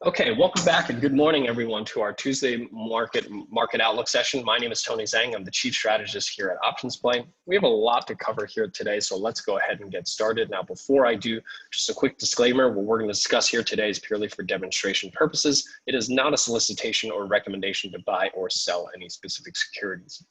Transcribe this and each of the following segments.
Okay, welcome back and good morning, everyone, to our Tuesday market outlook session. My name is Tony Zhang. I'm the Chief Strategist here at OptionsPlay. We have a lot to cover here today, so let's go ahead and get started. Now, before I do, just a quick disclaimer, what we're going to discuss here today is purely for demonstration purposes. It is not a solicitation or recommendation to buy or sell any specific securities.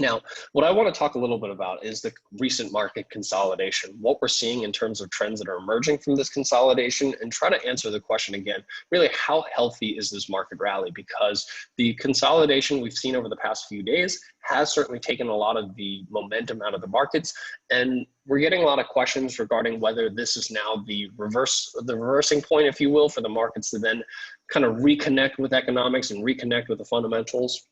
Now, what I want to talk a little bit about is the recent market consolidation, what we're seeing in terms of trends that are emerging from this consolidation, and try to answer the question again, really how healthy is this market rally? Because the consolidation we've seen over the past few days has certainly taken a lot of the momentum out of the markets, and we're getting a lot of questions regarding whether this is now the reversing point, if you will, for the markets to then kind of reconnect with economics and reconnect with the fundamentals.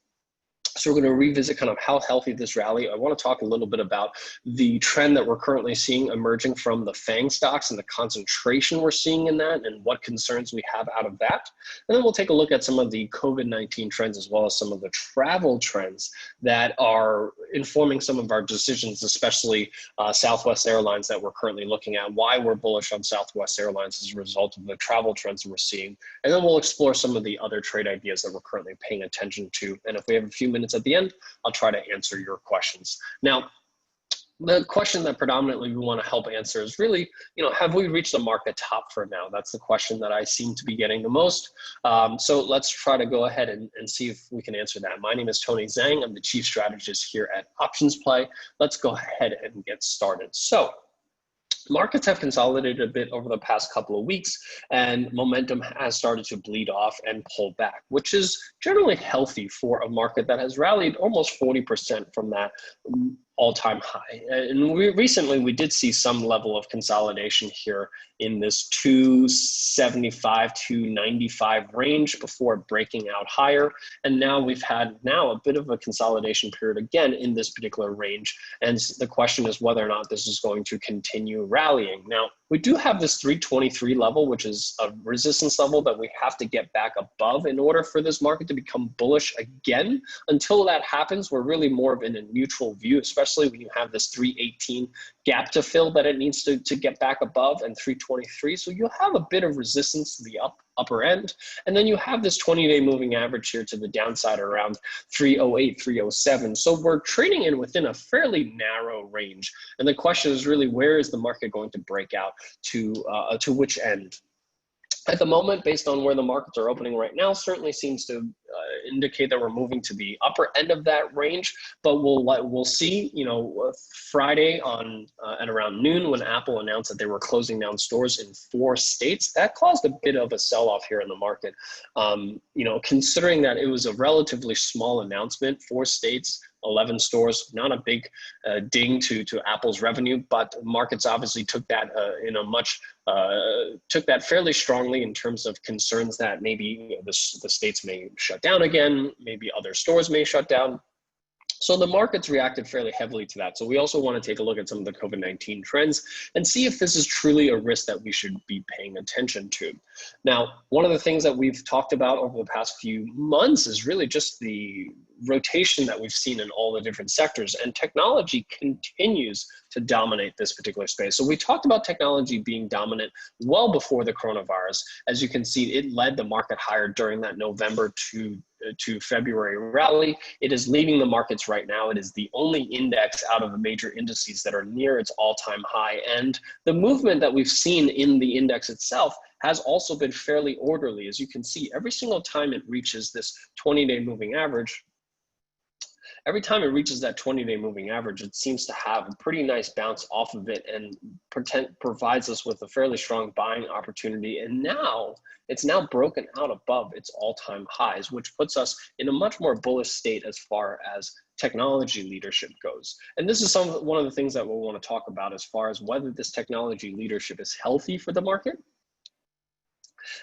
So we're going to revisit kind of how healthy this rally. I want to talk a little bit about the trend that we're currently seeing emerging from the FAANG stocks and the concentration we're seeing in that and what concerns we have out of that. And then we'll take a look at some of the COVID-19 trends as well as some of the travel trends that are informing some of our decisions, especially Southwest Airlines that we're currently looking at, why we're bullish on Southwest Airlines as a result of the travel trends that we're seeing. And then we'll explore some of the other trade ideas that we're currently paying attention to. And if we have a few minutes at the end, I'll try to answer your questions. Now, the question that predominantly we want to help answer is really, have we reached the market top for now? That's the question that I seem to be getting the most. So let's try to go ahead and see if we can answer that. My name is Tony Zhang. I'm the Chief Strategist here at OptionsPlay. Let's go ahead and get started. So markets have consolidated a bit over the past couple of weeks, and momentum has started to bleed off and pull back, which is generally healthy for a market that has rallied almost 40% from that all-time high. And recently we did see some level of consolidation here in this 275 to 95 range before breaking out higher. And now we've had a bit of a consolidation period again in this particular range. And the question is whether or not this is going to continue rallying. Now, we do have this 323 level, which is a resistance level that we have to get back above in order for this market to become bullish again. Until that happens, we're really more of in a neutral view, especially when you have this 318 gap to fill that it needs to get back above, and 323. So you'll have a bit of resistance to the upper end. And then you have this 20-day moving average here to the downside around 308, 307. So we're trading in within a fairly narrow range. And the question is really, where is the market going to break out to which end? At the moment, based on where the markets are opening right now, certainly seems to indicate that we're moving to the upper end of that range. But we'll see. Friday at around noon, when Apple announced that they were closing down stores in 4 states, that caused a bit of a sell-off here in the market. Considering that it was a relatively small announcement, 4 states, 11 stores, not a big ding to Apple's revenue, but markets obviously took that took that fairly strongly in terms of concerns that maybe the states may shut down again, maybe other stores may shut down. So the markets reacted fairly heavily to that. So we also want to take a look at some of the COVID-19 trends and see if this is truly a risk that we should be paying attention to. Now, one of the things that we've talked about over the past few months is really just the rotation that we've seen in all the different sectors, and technology continues to dominate this particular space. So we talked about technology being dominant well before the coronavirus. As you can see, it led the market higher during that November to February rally. It is leading the markets right now. It is the only index out of the major indices that are near its all-time high. And the movement that we've seen in the index itself has also been fairly orderly. As you can see, every single time it reaches this 20-day moving average, every time it reaches that 20-day moving average, it seems to have a pretty nice bounce off of it and provides us with a fairly strong buying opportunity. And now it's broken out above its all-time highs, which puts us in a much more bullish state as far as technology leadership goes. And this is one of the things that we'll want to talk about as far as whether this technology leadership is healthy for the market.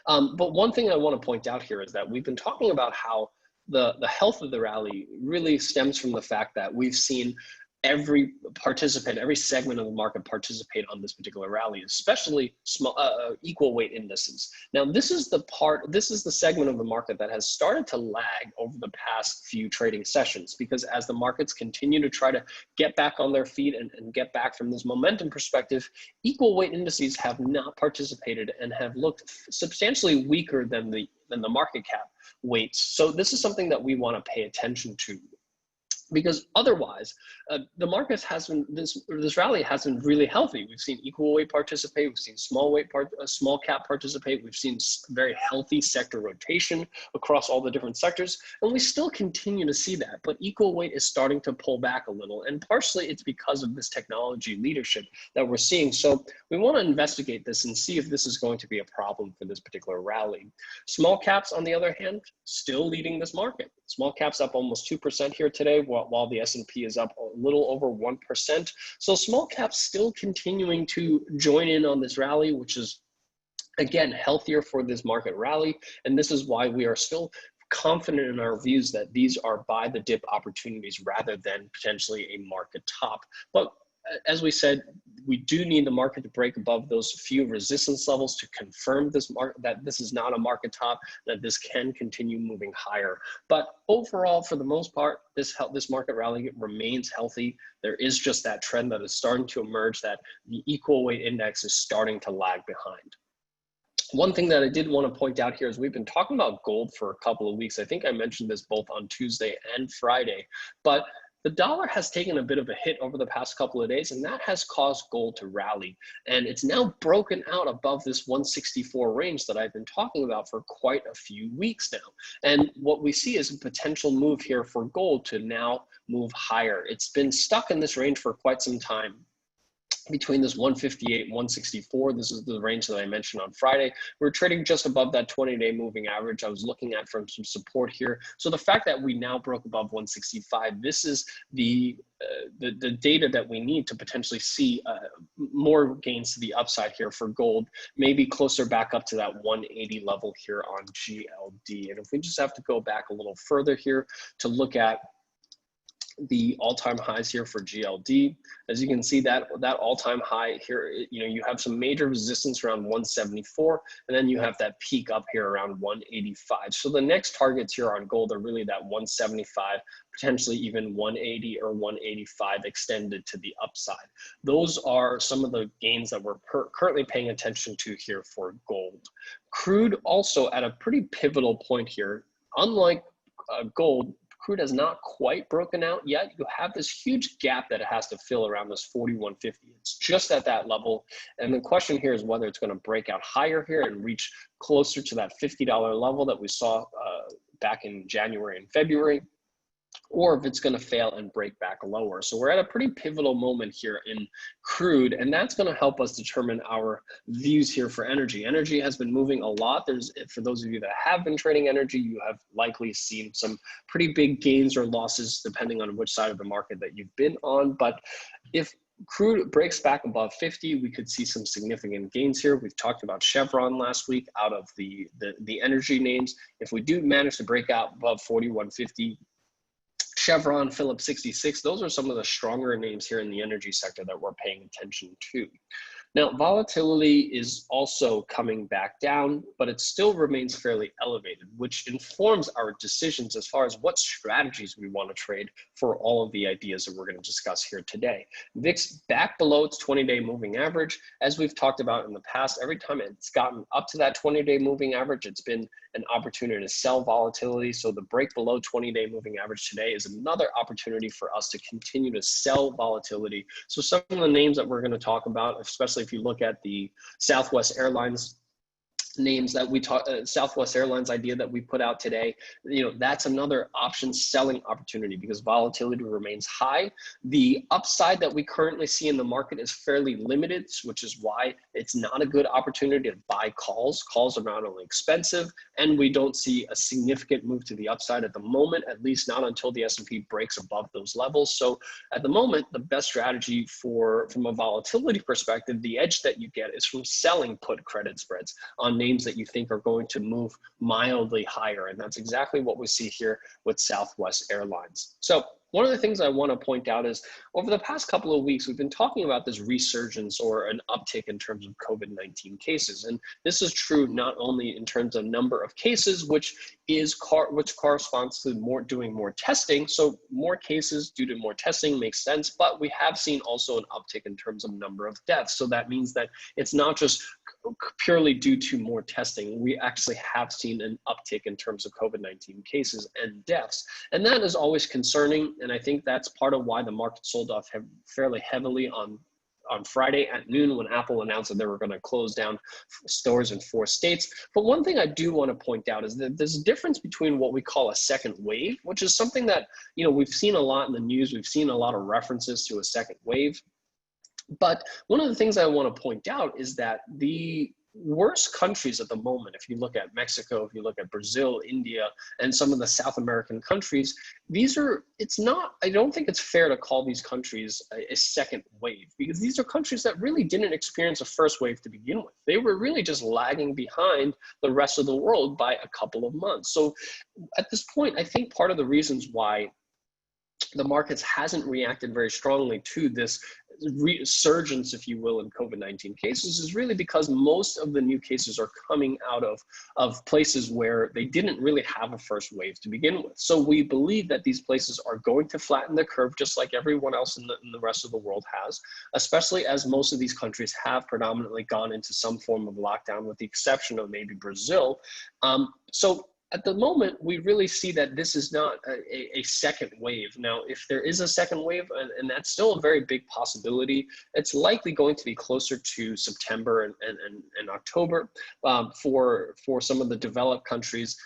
But one thing I want to point out here is that we've been talking about how the health of the rally really stems from the fact that we've seen every participant, every segment of the market participate on this particular rally, especially small, equal weight indices. Now, this is the segment of the market that has started to lag over the past few trading sessions, because as the markets continue to try to get back on their feet and get back from this momentum perspective, equal weight indices have not participated and have looked substantially weaker than the market cap weights. So this is something that we want to pay attention to, because otherwise the market has been, this rally has been really healthy. We've seen equal weight participate, we've seen small cap participate, we've seen very healthy sector rotation across all the different sectors, and we still continue to see that. But equal weight is starting to pull back a little, and partially it's because of this technology leadership that we're seeing. So we want to investigate this and see if this is going to be a problem for this particular rally. Small caps, on the other hand, still leading this market. Small caps up almost 2% here today, while the S&P is up a little over 1%. So small caps still continuing to join in on this rally, which is, again, healthier for this market rally. And this is why we are still confident in our views that these are buy the dip opportunities rather than potentially a market top. But as we said, we do need the market to break above those few resistance levels to confirm that this is not a market top, that this can continue moving higher. But overall, for the most part, this market rally remains healthy. There is just that trend that is starting to emerge, that the equal weight index is starting to lag behind. One thing that I did want to point out here is we've been talking about gold for a couple of weeks. I think I mentioned this both on Tuesday and Friday, but the dollar has taken a bit of a hit over the past couple of days, and that has caused gold to rally. And it's now broken out above this 164 range that I've been talking about for quite a few weeks now. And what we see is a potential move here for gold to now move higher. It's been stuck in this range for quite some time, between this 158 and 164. This is the range that I mentioned on Friday. We're trading just above that 20-day moving average I was looking at from some support here. So the fact that we now broke above 165, this is the data that we need to potentially see more gains to the upside here for gold, maybe closer back up to that 180 level here on GLD. And if we just have to go back a little further here to look at the all-time highs here for GLD, as you can see, that all-time high here, you have some major resistance around 174, and then you have that peak up here around 185. So the next targets here on gold are really that 175, potentially even 180 or 185 extended to the upside. Those are some of the gains that we're currently paying attention to here for gold. Crude also at a pretty pivotal point here. Unlike gold, crude has not quite broken out yet. You have this huge gap that it has to fill around this 41.50. It's just at that level. And the question here is whether it's going to break out higher here and reach closer to that $50 level that we saw back in January and February, or if it's going to fail and break back lower. So we're at a pretty pivotal moment here in crude, and that's going to help us determine our views here for energy. Energy has been moving a lot. For those of you that have been trading energy, you have likely seen some pretty big gains or losses depending on which side of the market that you've been on. But if crude breaks back above 50, we could see some significant gains here. We've talked about Chevron last week out of the energy names. If we do manage to break out above 41.50, Chevron, Phillips 66, those are some of the stronger names here in the energy sector that we're paying attention to. Now, volatility is also coming back down, but it still remains fairly elevated, which informs our decisions as far as what strategies we want to trade for all of the ideas that we're going to discuss here today. VIX back below its 20-day moving average. As we've talked about in the past, every time it's gotten up to that 20-day moving average, it's been an opportunity to sell volatility. So the break below 20-day moving average today is another opportunity for us to continue to sell volatility. So some of the names that we're going to talk about, especially if you look at the Southwest Airlines names that we talk, Southwest Airlines idea that we put out today, that's another option selling opportunity because volatility remains high. The upside that we currently see in the market is fairly limited, which is why it's not a good opportunity to buy calls. Calls are not only expensive, and we don't see a significant move to the upside at the moment, at least not until the S&P breaks above those levels. So at the moment, the best strategy from a volatility perspective, the edge that you get is from selling put credit spreads on names that you think are going to move mildly higher. And that's exactly what we see here with Southwest Airlines. So one of the things I want to point out is over the past couple of weeks, we've been talking about this resurgence or an uptick in terms of COVID-19 cases. And this is true not only in terms of number of cases, which corresponds to doing more testing. So more cases due to more testing makes sense, but we have seen also an uptick in terms of number of deaths. So that means that it's not just purely due to more testing. We actually have seen an uptick in terms of COVID-19 cases and deaths. And that is always concerning. And I think that's part of why the market sold off fairly heavily on Friday at noon when Apple announced that they were going to close down stores in 4 states. But one thing I do want to point out is that there's a difference between what we call a second wave, which is something that, we've seen a lot in the news. We've seen a lot of references to a second wave. But one of the things I want to point out is that the worst countries at the moment, if you look at Mexico, if you look at Brazil, India, and some of the South American countries, I don't think it's fair to call these countries a second wave, because these are countries that really didn't experience a first wave to begin with. They were really just lagging behind the rest of the world by a couple of months. So at this point, I think part of the reasons why the markets hasn't reacted very strongly to this resurgence, if you will, in COVID-19 cases is really because most of the new cases are coming out of places where they didn't really have a first wave to begin with. So we believe that these places are going to flatten the curve just like everyone else in the rest of the world has, especially as most of these countries have predominantly gone into some form of lockdown with the exception of maybe Brazil. So at the moment, we really see that this is not a second wave. Now, if there is a second wave, and that's still a very big possibility, it's likely going to be closer to September and October for some of the developed countries.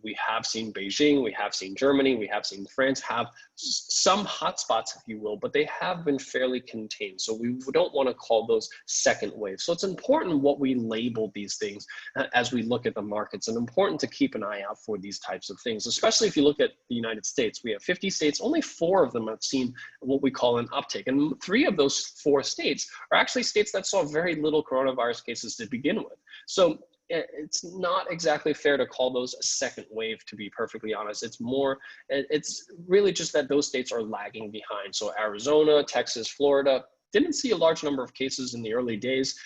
We have seen Beijing, we have seen Germany, we have seen France have some hotspots, if you will, but they have been fairly contained. So we don't want to call those second waves. So it's important what we label these things as we look at the markets, and important to keep an eye out for these types of things, especially if you look at the United States. We have 50 states, only 4 of them have seen what we call an uptick. And 3 of those 4 states are actually states that saw very little coronavirus cases to begin with. So it's not exactly fair to call those a second wave, to be perfectly honest. It's really just that those states are lagging behind. So Arizona, Texas, Florida didn't see a large number of cases in the early days,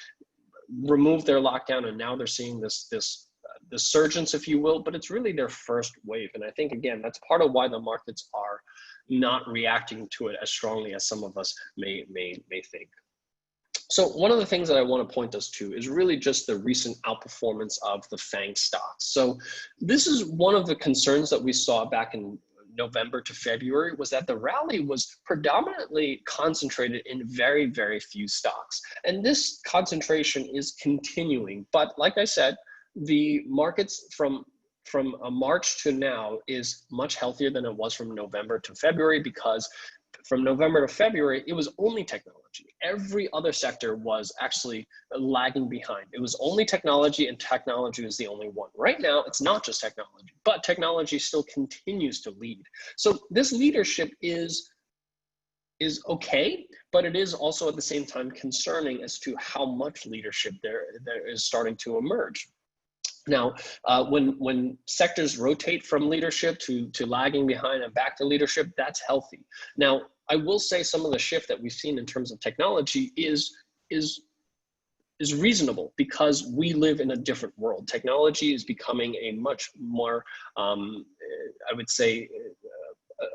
removed their lockdown, and now they're seeing this surgence, if you will, but it's really their first wave. And I think, again, that's part of why the markets are not reacting to it as strongly as some of us may think. So one of the things that I want to point us to is really just the recent outperformance of the FAANG stocks. So this is one of the concerns that we saw back in November to February, was that the rally was predominantly concentrated in very, very few stocks. And this concentration is continuing. But like I said, the markets from March to now is much healthier than it was from November to February, because from November to February, it was only technology. Every other sector was actually lagging behind. It was only technology, and technology was the only one. Right now, it's not just technology, but technology still continues to lead. So this leadership is okay, but it is also at the same time concerning as to how much leadership there is starting to emerge. Now, when sectors rotate from leadership to lagging behind and back to leadership, that's healthy. Now, I will say some of the shift that we've seen in terms of technology is reasonable, because we live in a different world. Technology is becoming a much more, I would say,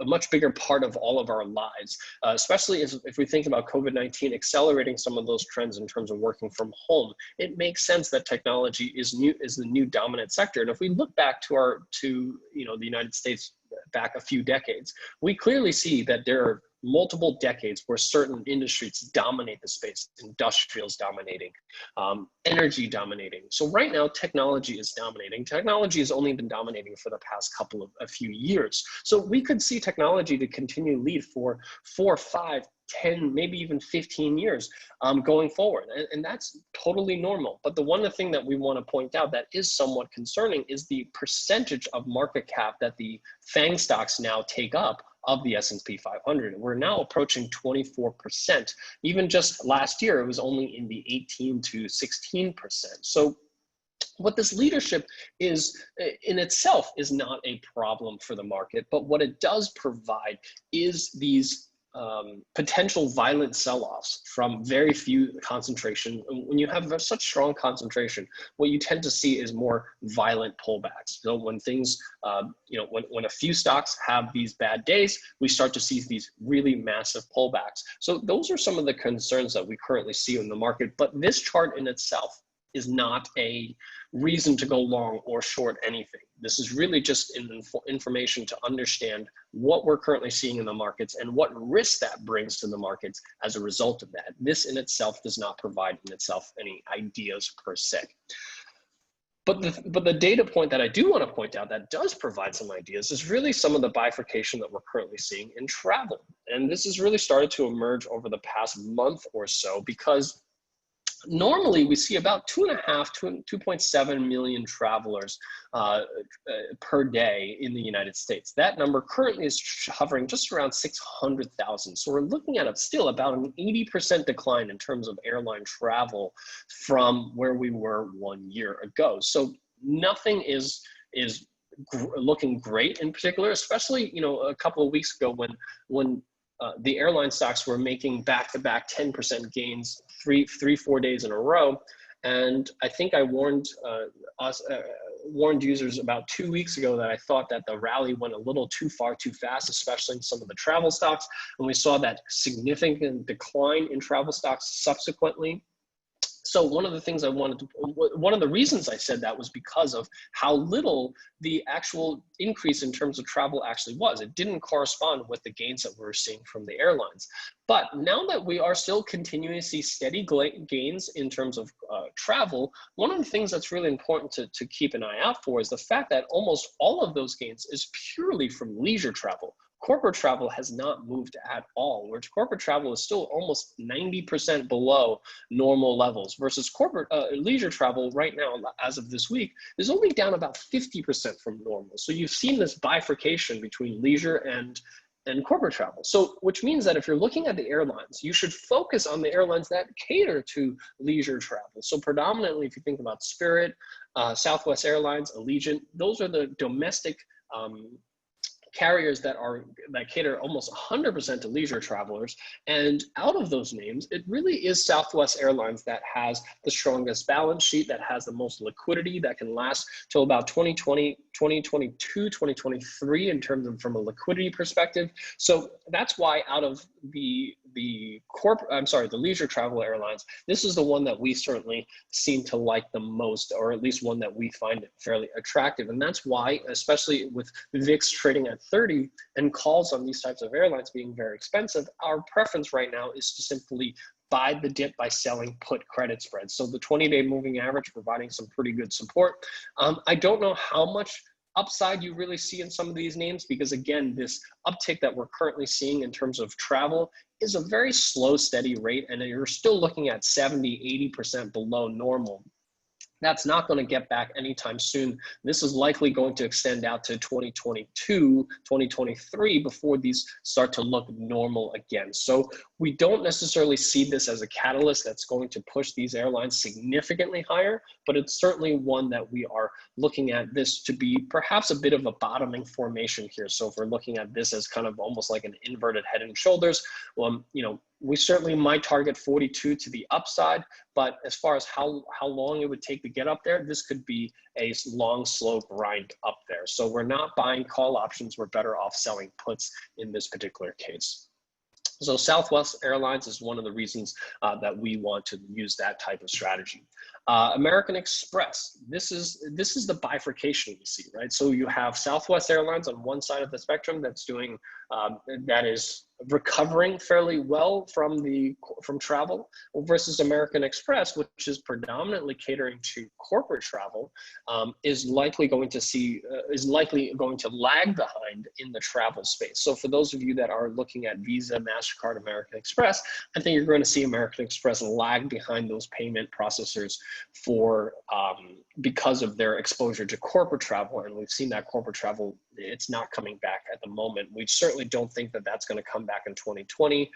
a much bigger part of all of our lives, especially if we think about COVID-19 accelerating some of those trends in terms of working from home. It makes sense that technology is the new dominant sector. And if we look back to the United States back a few decades, we clearly see that there are multiple decades where certain industries dominate the space, industrials dominating, energy dominating. So right now, technology is dominating. Technology has only been dominating for the past a few years. So we could see technology to continue to lead for 4, 5, 10, maybe even 15 years going forward. And that's totally normal. But the thing that we want to point out that is somewhat concerning is the percentage of market cap that the FAANG stocks now take up of the S&P 500. We're now approaching 24%. Even just last year, it was only in the 18 to 16%. So What this leadership is in itself is not a problem for the market, but what it does provide is these potential violent sell-offs from very few concentration. When you have such strong concentration, what you tend to see is more violent pullbacks. So when things, when a few stocks have these bad days, we start to see these really massive pullbacks. So those are some of the concerns that we currently see in the market, but this chart in itself is not a reason to go long or short anything. This is really just information to understand what we're currently seeing in the markets and what risk that brings to the markets as a result of that. This in itself does not provide in itself any ideas per se. But the data point that I do want to point out that does provide some ideas is really some of the bifurcation that we're currently seeing in travel. And this has really started to emerge over the past month or so, because normally we see about 2.5 to 2.7 million travelers per day in the United States. That number currently is hovering just around 600,000. So we're looking at still about an 80% decline in terms of airline travel from where we were 1 year ago. So nothing is looking great in particular, especially a couple of weeks ago when the airline stocks were making back-to-back 10% gains 4 days in a row. And I think I warned users about 2 weeks ago that I thought that the rally went a little too far too fast, especially in some of the travel stocks. And we saw that significant decline in travel stocks subsequently. So one of the reasons I said that was because of how little the actual increase in terms of travel actually was. It didn't correspond with the gains that we were seeing from the airlines. But now that we are still continuing to see steady gains in terms of travel, one of the things that's really important to keep an eye out for is the fact that almost all of those gains is purely from leisure travel. Corporate travel has not moved at all, whereas corporate travel is still almost 90% below normal levels, versus corporate leisure travel right now, as of this week, is only down about 50% from normal. So you've seen this bifurcation between leisure and corporate travel. So, which means that if you're looking at the airlines, you should focus on the airlines that cater to leisure travel. So predominantly, if you think about Spirit, Southwest Airlines, Allegiant, those are the domestic carriers that cater almost 100% to leisure travelers. And out of those names, it really is Southwest Airlines that has the strongest balance sheet, that has the most liquidity, that can last till about 2020, 2022, 2023 in terms of from a liquidity perspective. So that's why out of the leisure travel airlines, this is the one that we certainly seem to like the most, or at least one that we find fairly attractive. And that's why, especially with VIX trading at 30 and calls on these types of airlines being very expensive, our preference right now is to simply buy the dip by selling put credit spreads. So the 20-day moving average providing some pretty good support. I don't know how much upside you really see in some of these names, because again, this uptick that we're currently seeing in terms of travel is a very slow, steady rate, and you're still looking at 70, 80% below normal. That's not going to get back anytime soon. This is likely going to extend out to 2022, 2023 before these start to look normal again. So we don't necessarily see this as a catalyst that's going to push these airlines significantly higher, but it's certainly one that we are looking at this to be perhaps a bit of a bottoming formation here. So if we're looking at this as kind of almost like an inverted head and shoulders, we certainly might target 42 to the upside, but as far as how long it would take to get up there, this could be a long, slow grind up there. So we're not buying call options. We're better off selling puts in this particular case. So Southwest Airlines is one of the reasons that we want to use that type of strategy. American Express, this is the bifurcation we see, right? So you have Southwest Airlines on one side of the spectrum that's doing, that is recovering fairly well from travel, versus American Express, which is predominantly catering to corporate travel, is likely going to lag behind in the travel space. So for those of you that are looking at Visa, MasterCard, American Express, I think you're going to see American Express lag behind those payment processors because of their exposure to corporate travel. And we've seen that corporate travel, it's not coming back at the moment. We certainly don't think that that's going to come back in 2020,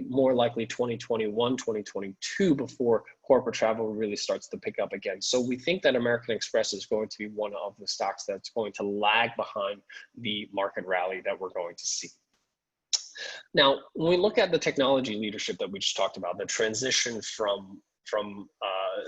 more likely 2021, 2022 before corporate travel really starts to pick up again. So we think that American Express is going to be one of the stocks that's going to lag behind the market rally that we're going to see. Now, when we look at the technology leadership that we just talked about, the transition from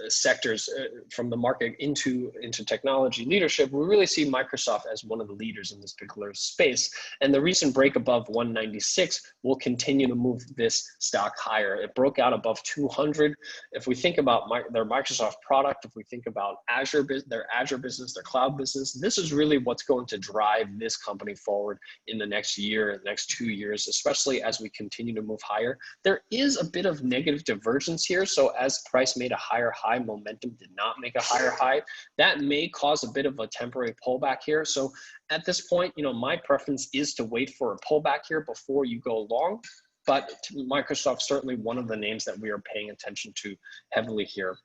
sectors from the market into technology leadership, we really see Microsoft as one of the leaders in this particular space. And the recent break above 196 will continue to move this stock higher. It broke out above 200. If we think about their Microsoft product, if we think about their Azure business, their cloud business, this is really what's going to drive this company forward in the next year, the next 2 years, especially as we continue to move higher. There is a bit of negative divergence here. So as price made a higher high, momentum did not make a higher high. That may cause a bit of a temporary pullback here. So at this point, my preference is to wait for a pullback here before you go long. But Microsoft certainly one of the names that we are paying attention to heavily here.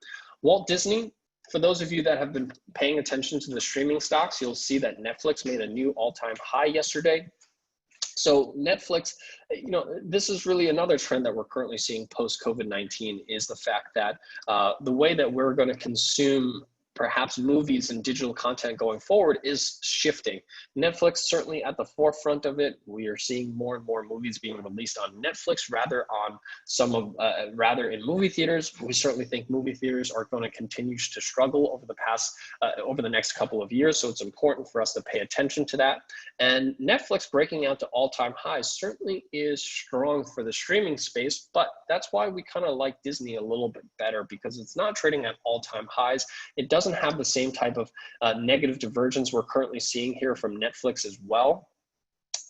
Walt Disney, for those of you that have been paying attention to the streaming stocks, you'll see that Netflix made a new all-time high yesterday. So Netflix, this is really another trend that we're currently seeing post-COVID-19 is the fact that the way that we're going to consume perhaps movies and digital content going forward is shifting. Netflix certainly at the forefront of it. We are seeing more and more movies being released on Netflix rather in movie theaters. We certainly think movie theaters are going to continue to struggle over the next couple of years. So it's important for us to pay attention to that. And Netflix breaking out to all-time highs certainly is strong for the streaming space, but that's why we kind of like Disney a little bit better because it's not trading at all-time highs. It doesn't have the same type of negative divergence we're currently seeing here from Netflix as well.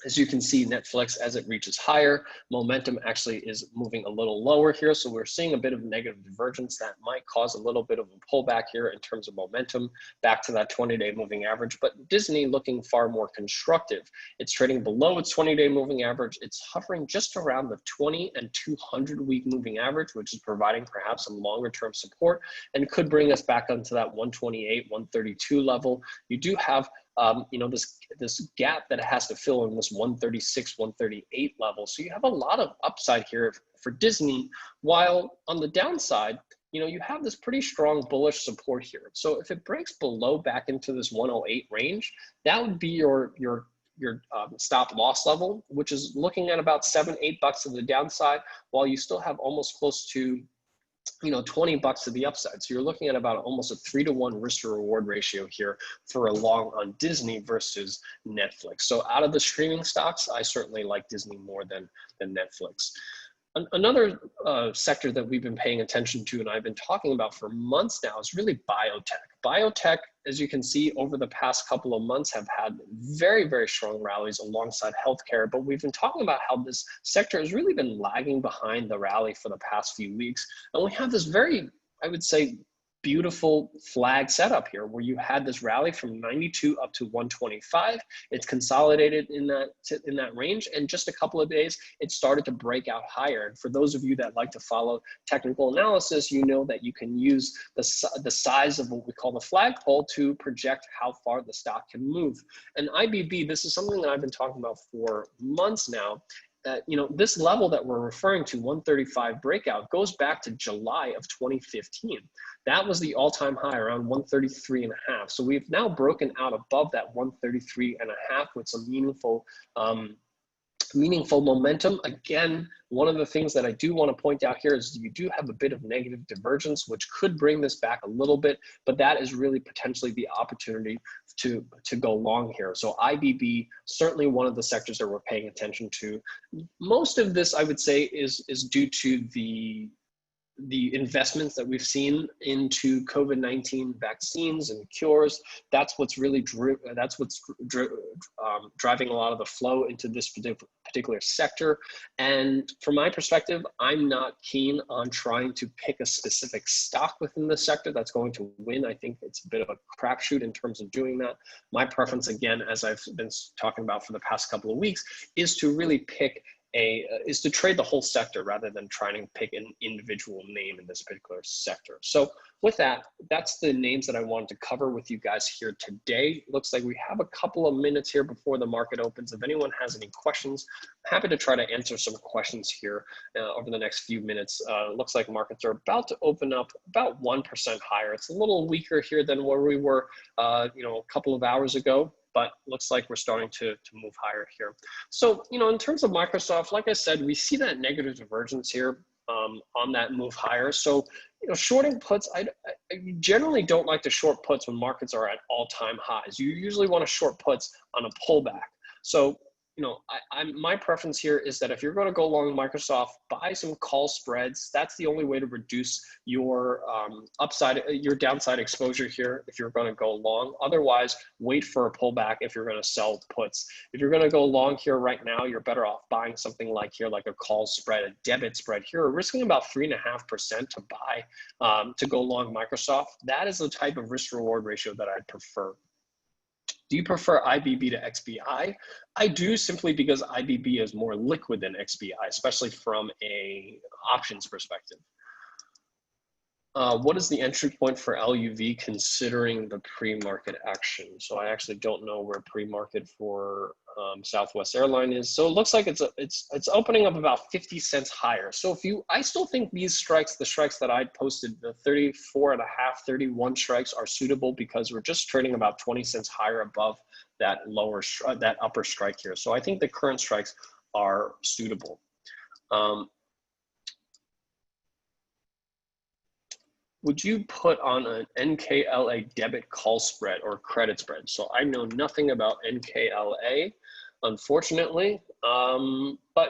As you can see, Netflix, as it reaches higher, momentum actually is moving a little lower here. So we're seeing a bit of negative divergence that might cause a little bit of a pullback here in terms of momentum back to that 20-day moving average. But Disney looking far more constructive. It's trading below its 20-day moving average. It's hovering just around the 20 and 200-week moving average, which is providing perhaps some longer-term support and could bring us back onto that 128, 132 level. You do have this gap that it has to fill in this 136, 138 level. So you have a lot of upside here for Disney, while on the downside, you have this pretty strong bullish support here. So if it breaks below back into this 108 range, that would be your stop loss level, which is looking at about $7-8 to the downside, while you still have almost close to $20 to the upside. So you're looking at about almost a 3-to-1 risk to reward ratio here for a long on Disney versus Netflix. So out of the streaming stocks, I certainly like Disney more than Netflix. Another sector that we've been paying attention to and I've been talking about for months now is really biotech. Biotech, as you can see, over the past couple of months have had very, very strong rallies alongside healthcare, but we've been talking about how this sector has really been lagging behind the rally for the past few weeks. And we have this very, I would say, beautiful flag setup here where you had this rally from 92 up to 125. It's consolidated in that range, and just a couple of days it started to break out higher. And for those of you that like to follow technical analysis, you know that you can use the size of what we call the flagpole to project how far the stock can move. And IBB, this is something that I've been talking about for months now. This level that we're referring to, 135 breakout, goes back to July of 2015. That was the all-time high, around 133.5. So we've now broken out above that 133.5 with some meaningful momentum. Again, one of the things that I do want to point out here is you do have a bit of negative divergence, which could bring this back a little bit, but that is really potentially the opportunity to go long here. So IBB, certainly one of the sectors that we're paying attention to. Most of this, I would say, is due to the investments that we've seen into COVID-19 vaccines and cures. That's what's really driving a lot of the flow into this particular sector. And from my perspective, I'm not keen on trying to pick a specific stock within the sector that's going to win. I think it's a bit of a crapshoot in terms of doing that. My preference, again, as I've been talking about for the past couple of weeks, is to really pick is to trade the whole sector rather than trying to pick an individual name in this particular sector. So with that, that's the names that I wanted to cover with you guys here today. Looks like we have a couple of minutes here before the market opens. If anyone has any questions, I'm happy to try to answer some questions here over the next few minutes. Looks like markets are about to open up about 1% higher. It's a little weaker here than where we were a couple of hours ago, but looks like we're starting to move higher here. So, in terms of Microsoft, like I said, we see that negative divergence here on that move higher. So, shorting puts, I generally don't like to short puts when markets are at all-time highs. You usually want to short puts on a pullback. So, my preference here is that if you're going to go long Microsoft, buy some call spreads. That's the only way to reduce your your downside exposure here if you're going to go long. Otherwise, wait for a pullback if you're going to sell puts. If you're going to go long here right now, you're better off buying something like a call spread, a debit spread here, risking about 3.5% to buy to go long Microsoft. That is the type of risk reward ratio that I prefer. Do you prefer IBB to XBI? I do, simply because IBB is more liquid than XBI, especially from a options perspective. What is the entry point for LUV considering the pre-market action? So I actually don't know where pre-market for Southwest Airline is. So it looks like it's opening up about 50 cents higher. So I still think these strikes, the strikes that I posted, the 34.5, 31 strikes are suitable because we're just trading about 20 cents higher above that that upper strike here. So I think the current strikes are suitable. Would you put on an NKLA debit call spread or credit spread? So I know nothing about NKLA, unfortunately. But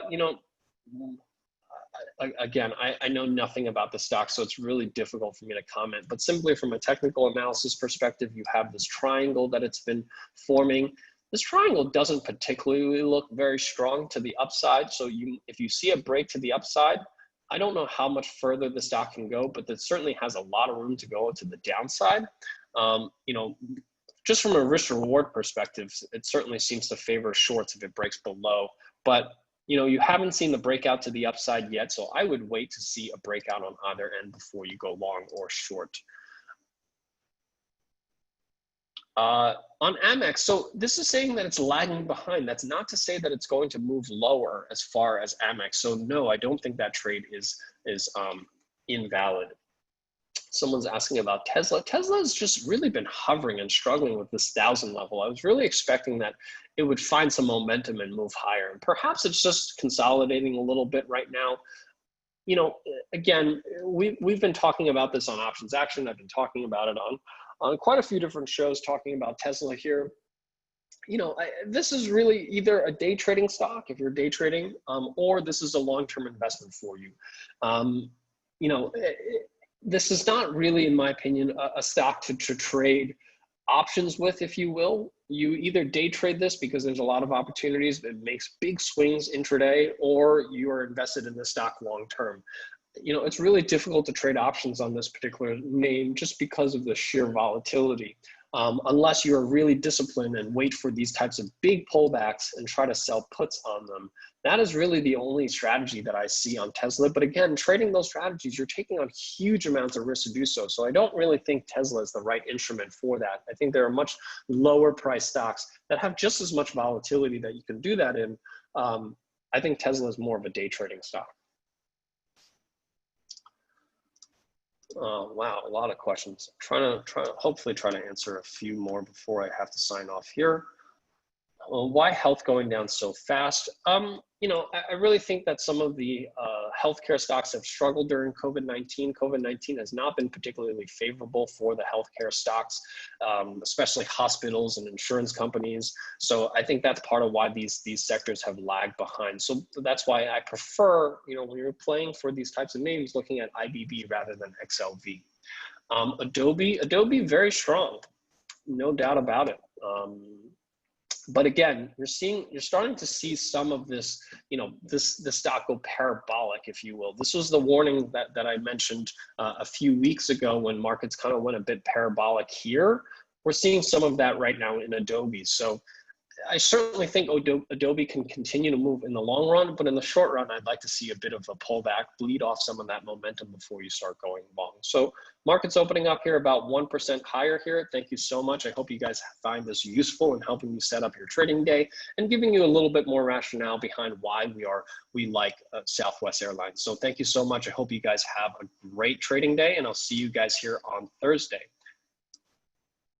again, I know nothing about the stock, so it's really difficult for me to comment. But simply from a technical analysis perspective, you have this triangle that it's been forming. This triangle doesn't particularly look very strong to the upside. So if you see a break to the upside, I don't know how much further the stock can go, but it certainly has a lot of room to go to the downside. Just from a risk reward perspective, it certainly seems to favor shorts if it breaks below. But you haven't seen the breakout to the upside yet, so I would wait to see a breakout on either end before you go long or short. On Amex, so this is saying that it's lagging behind. That's not to say that it's going to move lower as far as Amex. So no, I don't think that trade is invalid. Someone's asking about Tesla. Tesla has just really been hovering and struggling with this 1,000 level. I was really expecting that it would find some momentum and move higher. And perhaps it's just consolidating a little bit right now. Again, we've been talking about this on Options Action. I've been talking about it on quite a few different shows talking about Tesla here. This is really either a day trading stock if you're day trading, or this is a long-term investment for you. This is not really, in my opinion, a stock to trade options with, if you will. You either day trade this because there's a lot of opportunities that makes big swings intraday, or you are invested in the stock long-term. It's really difficult to trade options on this particular name just because of the sheer volatility. Unless you're really disciplined and wait for these types of big pullbacks and try to sell puts on them. That is really the only strategy that I see on Tesla. But again, trading those strategies, you're taking on huge amounts of risk to do so. So I don't really think Tesla is the right instrument for that. I think there are much lower price stocks that have just as much volatility that you can do that in. I think Tesla is more of a day trading stock. Oh, wow, a lot of questions. Hopefully try to answer a few more before I have to sign off here. Why health going down so fast? I really think that some of the healthcare stocks have struggled during COVID-19. COVID-19 has not been particularly favorable for the healthcare stocks, especially hospitals and insurance companies. So I think that's part of why these sectors have lagged behind. So that's why I prefer, when you're playing for these types of names, looking at IBB rather than XLV. Adobe, very strong, no doubt about it. But again, you're starting to see some of this, the stock go parabolic, if you will. This was the warning that I mentioned a few weeks ago when markets kind of went a bit parabolic here. We're seeing some of that right now in Adobe. So, I certainly think Adobe can continue to move in the long run, but in the short run, I'd like to see a bit of a pullback, bleed off some of that momentum before you start going long. So market's opening up here about 1% higher here. Thank you so much. I hope you guys find this useful in helping you set up your trading day and giving you a little bit more rationale behind why we like Southwest Airlines. So thank you so much. I hope you guys have a great trading day, and I'll see you guys here on Thursday.